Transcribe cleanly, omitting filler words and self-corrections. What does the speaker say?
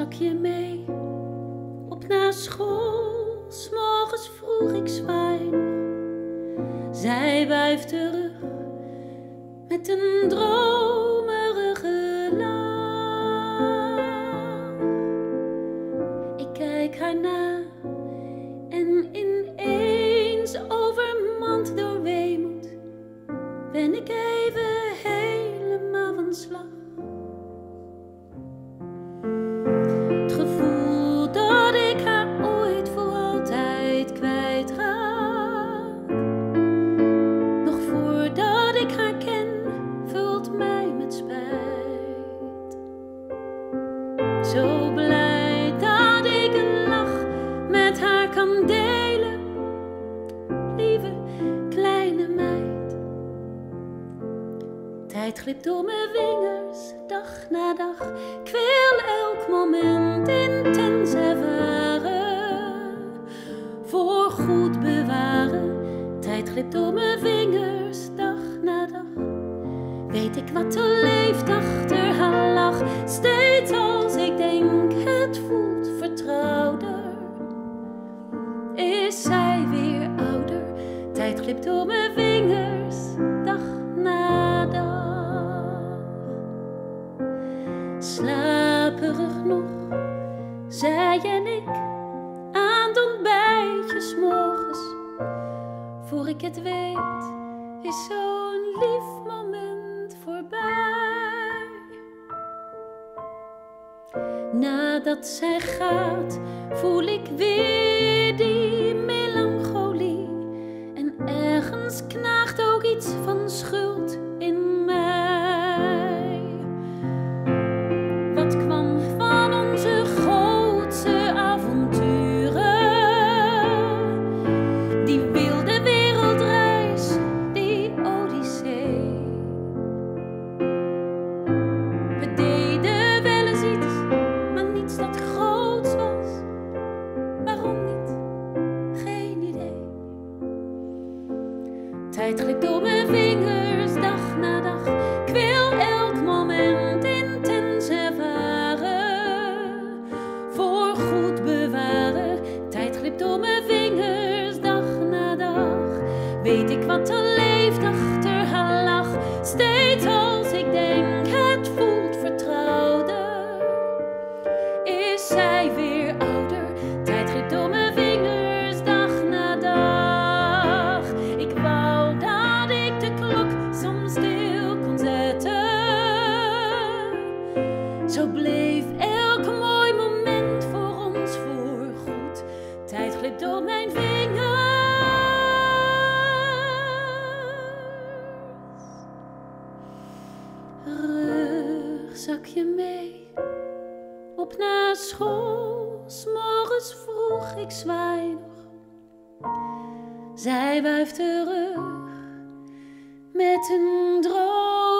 rugzakje mee. Op na school, 's morgens vroeg, ik zwaai nog. Zij wuift terug met een dromerige lach. Ik kijk haar na en ineens overmand door weemoed ben ik even helemaal van slag. Het gevoel dat ik haar ooit voor altijd kwijtraak, nog voordat ik haar ken, vult mij met spijt. Zo blij dat ik een lach met haar kan delen, lieve kleine meid. Tijd glipt door mijn vingers, dag na dag. Ik wil elk moment intens ervaren, voor goed bewaren. Tijd glipt door mijn vingers, dag na dag. Weet ik wat er leeft achter haar lach. Steeds als ik denk het voelt vertrouwder, is zij weer ouder. Tijd glipt door mijn vingers, dag na dag. Slaperig nog, zij en ik, aan het ontbijtje 's morgens. Voor ik het weet, is zo'n lief moment voorbij. Nadat zij gaat, voel ik weer die melancholie. En ergens knaagt ook iets van schuld in mij. Wat kwam van onze grootste avonturen? Die wilde wereldreis, die odyssee. We deden wel eens iets, maar niets dat groots was. Waarom niet? Geen idee. Tijd glipt door mijn vingers, dag na dag. Ik wil elk moment intens ervaren, voor goed bewaren. Tijd glipt door mijn vingers, dag na dag. Weet ik wat er leeft achter haar lach. Steeds als ik denk het voelt vertrouwder, is zij weer ouder. Tijd glipt door mijn vingers, dag na dag. Ik wou dat ik de klok soms stil kon zetten. Zo bleef elk mooi moment voor ons voorgoed. Tijd glipt door mijn vingers. Rugzakje mee. Op na school, 's morgens vroeg, ik zwaai nog. Zij wuift terug met een droom.